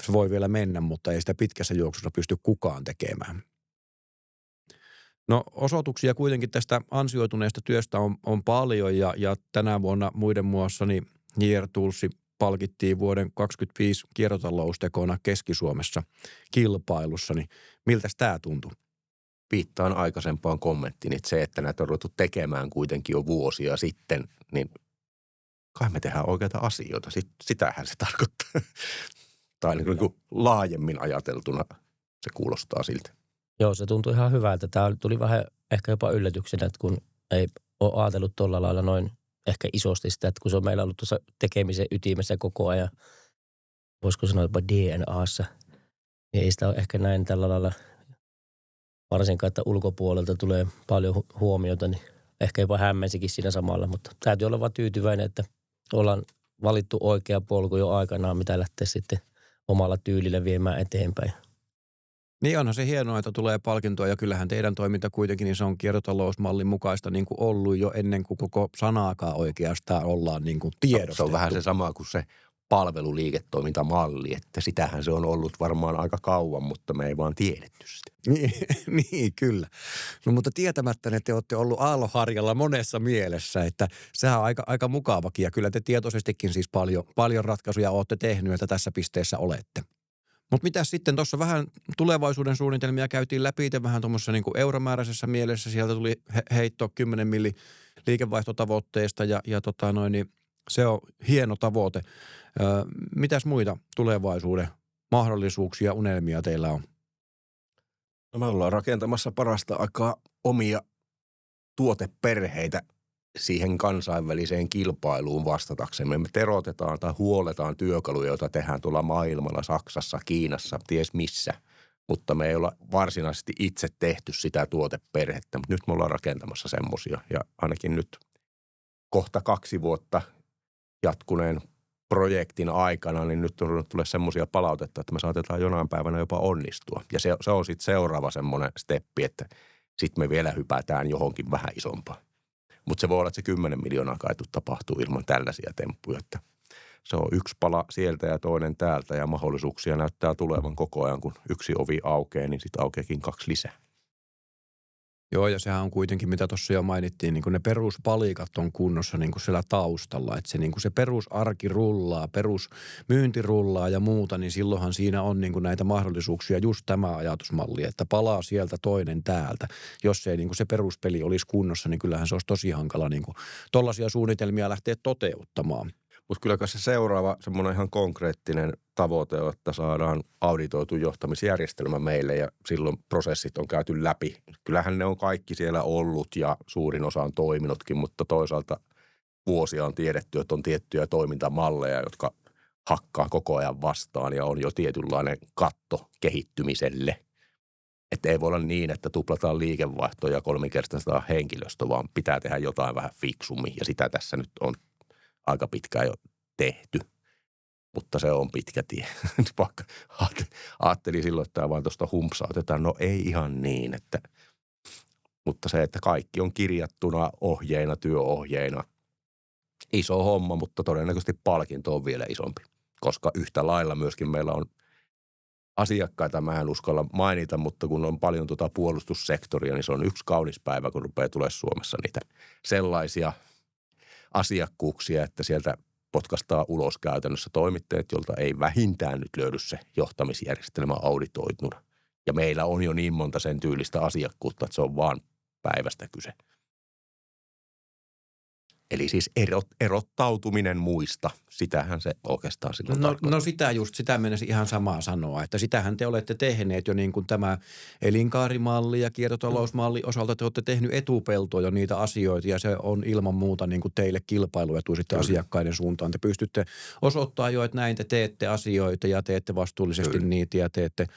S1: se voi vielä mennä, mutta ei sitä pitkässä juoksussa pysty kukaan tekemään. No osoituksia kuitenkin tästä ansioituneesta työstä on paljon ja tänä vuonna muiden muassa niin JR Tools palkittiin vuoden 2025 kiertotaloustekona Keski-Suomessa kilpailussa, niin miltä tämä tuntui?
S2: Viittaan aikaisempaan kommenttiin, että se, että näitä on ruvettu tekemään kuitenkin jo vuosia sitten, niin kai me tehdään oikeita asioita. Sitähän se tarkoittaa. Tai niin kuin laajemmin ajateltuna se kuulostaa siltä.
S3: Joo, se tuntui ihan hyvältä. Tämä tuli vähän ehkä jopa yllätyksenä, että kun ei ole ajatellut tuolla lailla noin ehkä isosti sitä, että kun se on meillä ollut tuossa tekemisen ytimessä koko ajan, voisiko sanoa jopa DNAssa, niin ei sitä ole ehkä näin tällä lailla, varsinkaan, että ulkopuolelta tulee paljon huomiota, niin ehkä jopa hämmensikin siinä samalla, mutta täytyy olla vaan tyytyväinen, että ollaan valittu oikea polku jo aikanaan, mitä lähtee sitten omalla tyylillä viemään eteenpäin.
S1: Niin onhan se hienoa, että tulee palkintoa ja kyllähän teidän toiminta kuitenkin niin se on kiertotalousmallin mukaista niin kuin ollut jo ennen kuin koko sanaakaan oikeastaan ollaan niin kuin tiedostettu.
S2: Se on vähän se sama kuin se palveluliiketoimintamalli, että sitähän se on ollut varmaan aika kauan, mutta me ei vaan tiedetty sitä.
S1: Niin, kyllä. No mutta tietämättä ne te olette ollut aallonharjalla monessa mielessä, että sehän on aika mukavakin ja kyllä te tietoisestikin siis paljon ratkaisuja olette tehnyt, että tässä pisteessä olette. Mutta mitä sitten tuossa vähän tulevaisuuden suunnitelmia käytiin läpi, vähän tuommoisessa niin kuin euromääräisessä mielessä. Sieltä tuli heitto 10 milli liikevaihtotavoitteesta ja niin se on hieno tavoite. Mitäs muita tulevaisuuden mahdollisuuksia, unelmia teillä on?
S2: No me ollaan rakentamassa parasta aikaa omia tuoteperheitä siihen kansainväliseen kilpailuun vastataksemme. Me terotetaan tai huoletaan työkaluja, joita tehdään tuolla maailmalla, Saksassa, Kiinassa, ties missä. Mutta me ei olla varsinaisesti itse tehty sitä tuoteperhettä, mutta nyt me ollaan rakentamassa semmoisia. Ja ainakin nyt kohta 2 vuotta jatkuneen projektin aikana, niin nyt on ruvennut tulee semmoisia palautetta, että me saatetaan jonain päivänä jopa onnistua. Ja se on sitten seuraava semmoinen steppi, että sitten me vielä hypätään johonkin vähän isompaan. Mutta se voi olla, että se 10 miljoonaa kaitu tapahtuu ilman tällaisia temppuja, että se on yksi pala sieltä ja toinen täältä ja mahdollisuuksia näyttää tulevan koko ajan, kun yksi ovi aukeaa, niin sitten aukeakin 2 lisää.
S1: Joo, ja sehän on kuitenkin, mitä tuossa jo mainittiin, niin kuin ne peruspalikat on kunnossa niin kuin siellä taustalla. Että se, niin kuin se perusarki rullaa, perusmyynti rullaa ja muuta, niin silloinhan siinä on niin kuin näitä mahdollisuuksia just tämä ajatusmalli, että palaa sieltä toinen täältä. Jos ei niin kuin se peruspeli olisi kunnossa, niin kyllähän se olisi tosi hankala niin kuin tollaisia suunnitelmia lähteä toteuttamaan.
S2: Mutta kyllä se seuraava semmoinen ihan konkreettinen tavoite on, että saadaan auditoitu johtamisjärjestelmä meille ja silloin prosessit on käyty läpi. Kyllähän ne on kaikki siellä ollut ja suurin osa on toiminutkin, mutta toisaalta vuosia on tiedetty, että on tiettyjä toimintamalleja, jotka hakkaa koko ajan vastaan ja on jo tietynlainen katto kehittymiselle. Että ei voi olla niin, että tuplataan liikevaihtoa ja 3-kertaistetaan henkilöstö, vaan pitää tehdä jotain vähän fiksummin ja sitä tässä nyt on aika pitkään jo tehty, mutta se on pitkä tie. Vaikka ajattelin silloin, että tämä vaan tuosta humpsautetaan. No ei ihan niin, mutta se, että kaikki on kirjattuna ohjeina, työohjeina. Iso homma, mutta todennäköisesti palkinto on vielä isompi, koska yhtä lailla myöskin meillä on asiakkaita, mä en uskalla mainita, mutta kun on paljon puolustussektoria, niin se on yksi kaunis päivä, kun rupeaa tulemaan Suomessa niitä sellaisia asiakkuuksia, että sieltä potkastaa ulos käytännössä toimittajat, jolta ei vähintään nyt löydy se johtamisjärjestelmä auditoituna. Ja meillä on jo niin monta sen tyylistä asiakkuutta, että se on vaan päivästä kyse. Eli siis erottautuminen muista, sitähän se oikeastaan silloin tarkoittaa.
S1: No sitä mennessä ihan samaa sanoa, että sitähän te olette tehneet jo niin kuin tämä elinkaarimalli ja kiertotalousmalli osalta te olette tehnyt etupeltoa jo niitä asioita ja se on ilman muuta niin kuin teille kilpailuetu sitten asiakkaiden suuntaan. Te pystytte osoittamaan jo, että näin te teette asioita ja teette vastuullisesti niitä ja teette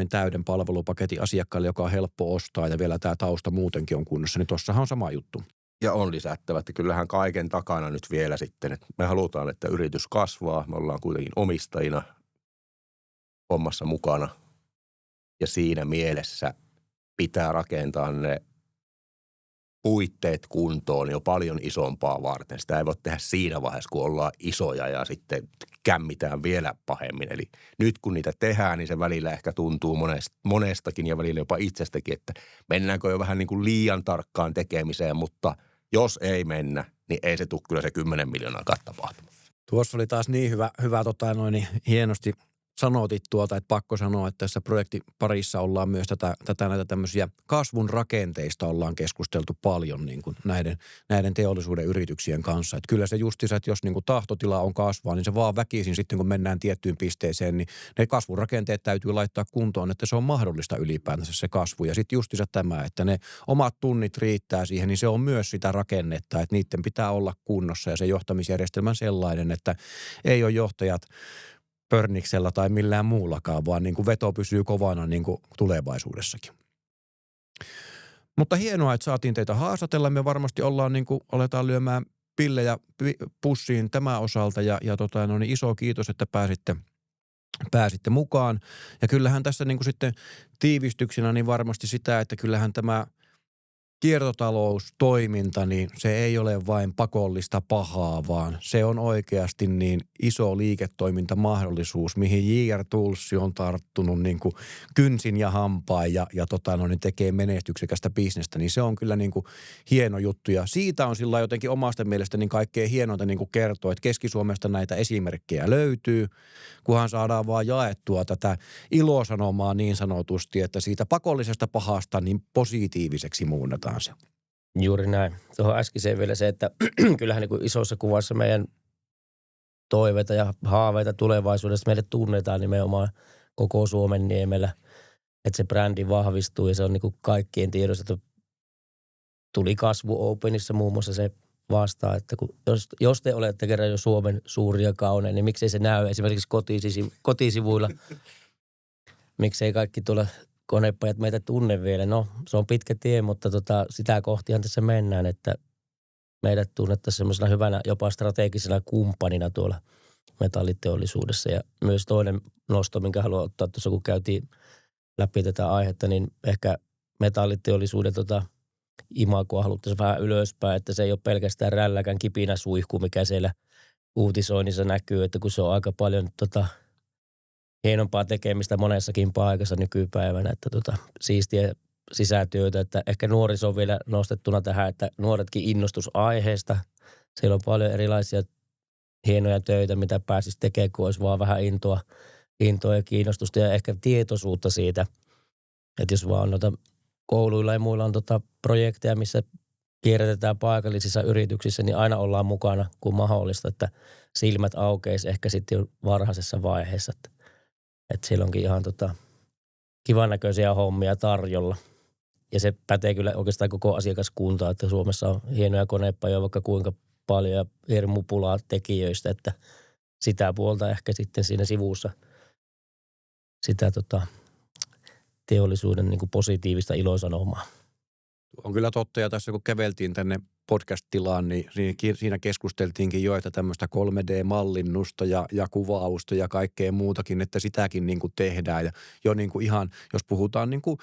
S1: täyden palvelupaketin asiakkaalle, joka on helppo ostaa ja vielä tämä tausta muutenkin on kunnossa, niin tossahan on sama juttu.
S2: Ja on lisättävä, että kyllähän kaiken takana nyt vielä sitten, että me halutaan, että yritys kasvaa. Me ollaan kuitenkin omistajina hommassa mukana. Ja siinä mielessä pitää rakentaa ne puitteet kuntoon jo paljon isompaa varten. Sitä ei voi tehdä siinä vaiheessa, kun ollaan isoja ja sitten kämmitään vielä pahemmin. Eli nyt kun niitä tehdään, niin se välillä ehkä tuntuu monestakin ja välillä jopa itsestäkin, että mennäänkö jo vähän niin kuin liian tarkkaan tekemiseen, mutta jos ei mennä, niin ei se tule kyllä se 10 miljoonaa tapahtumaan.
S1: Tuossa oli taas niin hyvä hienosti sanotit että pakko sanoa, että tässä projektiparissa ollaan myös näitä tämmöisiä kasvun rakenteista ollaan keskusteltu paljon niin kuin näiden teollisuuden yrityksien kanssa. Että kyllä se justiinsa, että jos niin kuin tahtotila on kasvaa, niin se vaan väkisin sitten kun mennään tiettyyn pisteeseen, niin ne kasvun rakenteet täytyy laittaa kuntoon, että se on mahdollista ylipäätänsä se kasvu. Ja sitten justiinsa tämä, että ne omat tunnit riittää siihen, niin se on myös sitä rakennetta, että niiden pitää olla kunnossa ja se johtamisjärjestelmän sellainen, että ei ole johtajat pörniksellä tai millään muullakaan, vaan niin kuin veto pysyy kovana niin kuin tulevaisuudessakin. Mutta hienoa, että saatiin teitä haastatella. Me varmasti aletaan lyömään pillejä pussiin tämän osalta ja iso kiitos, että pääsitte mukaan. Ja kyllähän tässä niin kuin sitten tiivistyksenä niin varmasti sitä, että kyllähän tämä kiertotaloustoiminta, niin se ei ole vain pakollista pahaa, vaan se on oikeasti niin iso liiketoimintamahdollisuus, mihin JR Tools on tarttunut niin kuin kynsin ja hampain ja tekee menestyksekästä bisnestä, niin se on kyllä niin kuin hieno juttu. Ja siitä on sillä jotenkin omasta mielestä niin kaikkein hienointa niin kuin kertoa, että Keski-Suomesta näitä esimerkkejä löytyy, kunhan saadaan vaan jaettua tätä ilosanomaa niin sanotusti, että siitä pakollisesta pahasta niin positiiviseksi muunnataan se.
S3: Juuri näin. Tuohon äskeiseen vielä se, että kyllähän niin kuin isossa kuvassa meidän toiveita ja haaveita tulevaisuudessa meille tunnetaan nimenomaan koko Suomen niemellä, että se brändi vahvistuu ja se on niin kuin kaikkien tiedossa, että tuli kasvu Openissa muun muassa se vastaan, että jos te olette kerran jo Suomen suuri ja kaunein, niin miksei se näy esimerkiksi kotisivuilla. miksei kaikki tuolla konepajat meitä tunne vielä. No, se on pitkä tie, mutta sitä kohtihan tässä mennään, että meidät tunnettaisiin semmoisena hyvänä, jopa strategisena kumppanina tuolla metalliteollisuudessa. Ja myös toinen nosto, minkä haluan ottaa tuossa, kun käytiin läpi tätä aihetta, niin ehkä metalliteollisuuden imagoa haluttaisiin vähän ylöspäin, että se ei ole pelkästään rälläkän kipinä suihku, mikä siellä uutisoinnissa näkyy, että kun se on aika paljon hienompaa tekemistä monessakin paikassa nykypäivänä, että siistiä sisätyötä, että ehkä nuoriso on vielä nostettuna tähän, että nuoretkin innostus aiheesta. Siellä on paljon erilaisia hienoja töitä, mitä pääsisi tekemään, kun olisi vaan vähän intoa ja kiinnostusta ja ehkä tietoisuutta siitä, että jos vaan kouluilla ja muilla on projekteja, missä kierrätetään paikallisissa yrityksissä, niin aina ollaan mukana, kun mahdollista, että silmät aukeisi ehkä sitten jo varhaisessa vaiheessa, että siellä onkin ihan kivan näköisiä hommia tarjolla. Ja se pätee kyllä oikeastaan koko asiakaskuntaa, että Suomessa on hienoja konepajoja vaikka kuinka paljon ja hirmupulaa tekijöistä, että sitä puolta ehkä sitten siinä sivussa sitä teollisuuden niin kuin positiivista ilosanomaa.
S1: On kyllä totta, ja tässä kun käveltiin tänne podcast-tilaan, niin siinä keskusteltiinkin jo, että tämmöistä 3D-mallinnusta ja kuvausta ja kaikkea muutakin, että sitäkin niin kuin tehdään. Ja jo niin kuin ihan, jos puhutaan niin kuin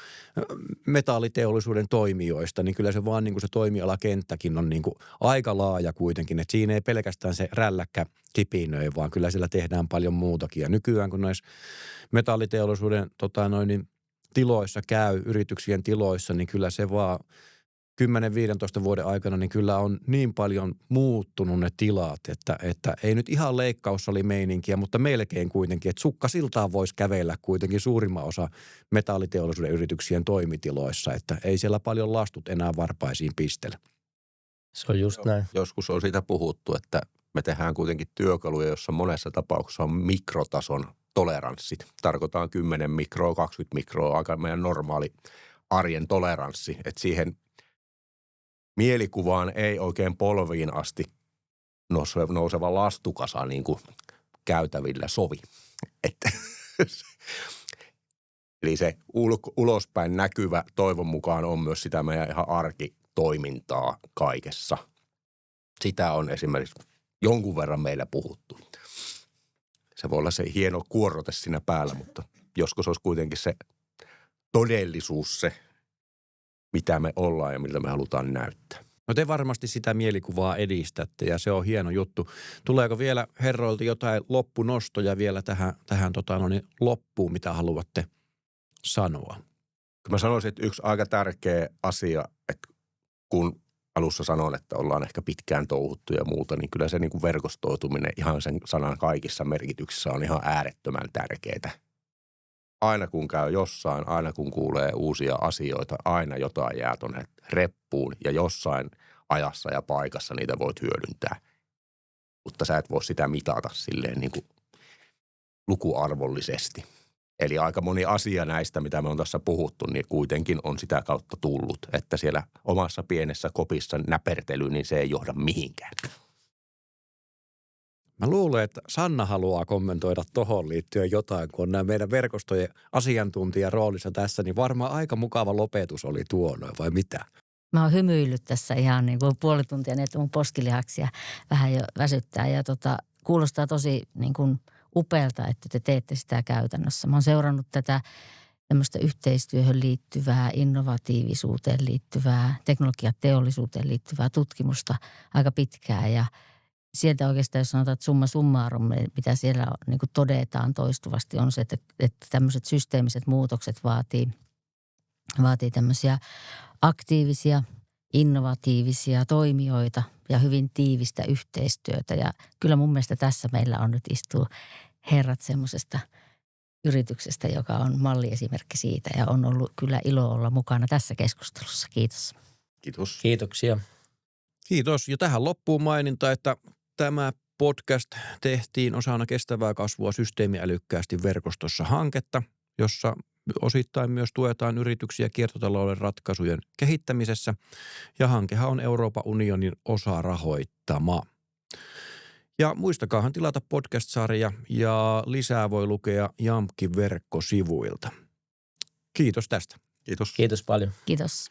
S1: metalliteollisuuden toimijoista, niin kyllä se vaan niin kuin se toimialakenttäkin on niin kuin aika laaja kuitenkin. Että siinä ei pelkästään se rälläkkä kipinöi, vaan kyllä siellä tehdään paljon muutakin. Ja nykyään kun näissä metalliteollisuuden tiloissa käy, yrityksien tiloissa, niin kyllä se vaan 10-15 vuoden aikana, niin kyllä on niin paljon muuttunut ne tilat, että ei nyt ihan leikkaussalimeininkiä, mutta melkein kuitenkin, että sukkasiltaan voisi kävellä kuitenkin suurimman osa metalliteollisuuden yrityksien toimitiloissa, että ei siellä paljon lastut enää varpaisiin pistele.
S3: Se on just näin.
S2: Joskus on siitä puhuttu, että me tehdään kuitenkin työkaluja, jossa monessa tapauksessa on mikrotason toleranssit. Tarkoitaan 10 mikroa, 20 mikroa, aika meidän normaali arjen toleranssi. Että siihen mielikuvaan ei oikein polviin asti nouseva lastukasa niin kuin käytävillä sovi. Eli se ulospäin näkyvä toivon mukaan on myös sitä meidän ihan arkitoimintaa kaikessa. Sitä on esimerkiksi jonkun verran meillä puhuttu. Se voi olla se hieno kuorrote siinä päällä, mutta joskus olisi kuitenkin se todellisuus se, mitä me ollaan ja miltä me halutaan näyttää.
S1: No te varmasti sitä mielikuvaa edistätte ja se on hieno juttu. Tuleeko vielä herroilta jotain loppunostoja vielä tähän loppuun, mitä haluatte sanoa?
S2: Mä sanoisin, että yksi aika tärkeä asia, että kun alussa sanon, että ollaan ehkä pitkään touhuttu ja muuta, niin kyllä se niin kuin verkostoituminen ihan sen sanan kaikissa merkityksissä on ihan äärettömän tärkeää. Aina kun käy jossain, aina kun kuulee uusia asioita, aina jotain jää tuonne reppuun ja jossain ajassa ja paikassa niitä voit hyödyntää. Mutta sä et voi sitä mitata silleen niin kuin lukuarvollisesti. Eli aika moni asia näistä, mitä me on tässä puhuttu, niin kuitenkin on sitä kautta tullut, että siellä omassa pienessä kopissa näpertely, niin se ei johda mihinkään.
S1: Mä luulen, että Sanna haluaa kommentoida tohon liittyen jotain, kun on nämä meidän verkostojen asiantuntijan roolissa tässä, niin varmaan aika mukava lopetus oli tuo, vai mitä?
S4: Mä oon hymyillyt tässä ihan niin kuin puoli tuntia, niin että mun poskilihaksia vähän jo väsyttää ja kuulostaa tosi niin kuin upealta, että te teette sitä käytännössä. Mä oon seurannut tätä tämmöistä yhteistyöhön liittyvää, innovatiivisuuteen liittyvää, teknologiateollisuuteen liittyvää tutkimusta aika pitkään ja sieltä oikeastaan, jos sanotaan, että summa summarum, mitä siellä niin kuin todetaan toistuvasti, on se, että tämmöiset systeemiset muutokset vaatii tämmöisiä aktiivisia, innovatiivisia toimijoita ja hyvin tiivistä yhteistyötä. Ja kyllä mun mielestä tässä meillä on nyt istuu herrat semmoisesta yrityksestä, joka on malliesimerkki siitä ja on ollut kyllä ilo olla mukana tässä keskustelussa. Kiitos.
S2: Kiitos.
S3: Kiitoksia.
S1: Kiitos. Ja tähän loppuun maininta, että tämä podcast tehtiin osana kestävää kasvua systeemiälykkäästi verkostossa hanketta, jossa osittain myös tuetaan yrityksiä kiertotalouden ratkaisujen kehittämisessä. Ja hankehan on Euroopan unionin osarahoittama. Ja muistakaahan tilata podcast-sarja ja lisää voi lukea Jamkin verkkosivuilta. Kiitos tästä.
S2: Kiitos.
S3: Kiitos paljon.
S4: Kiitos.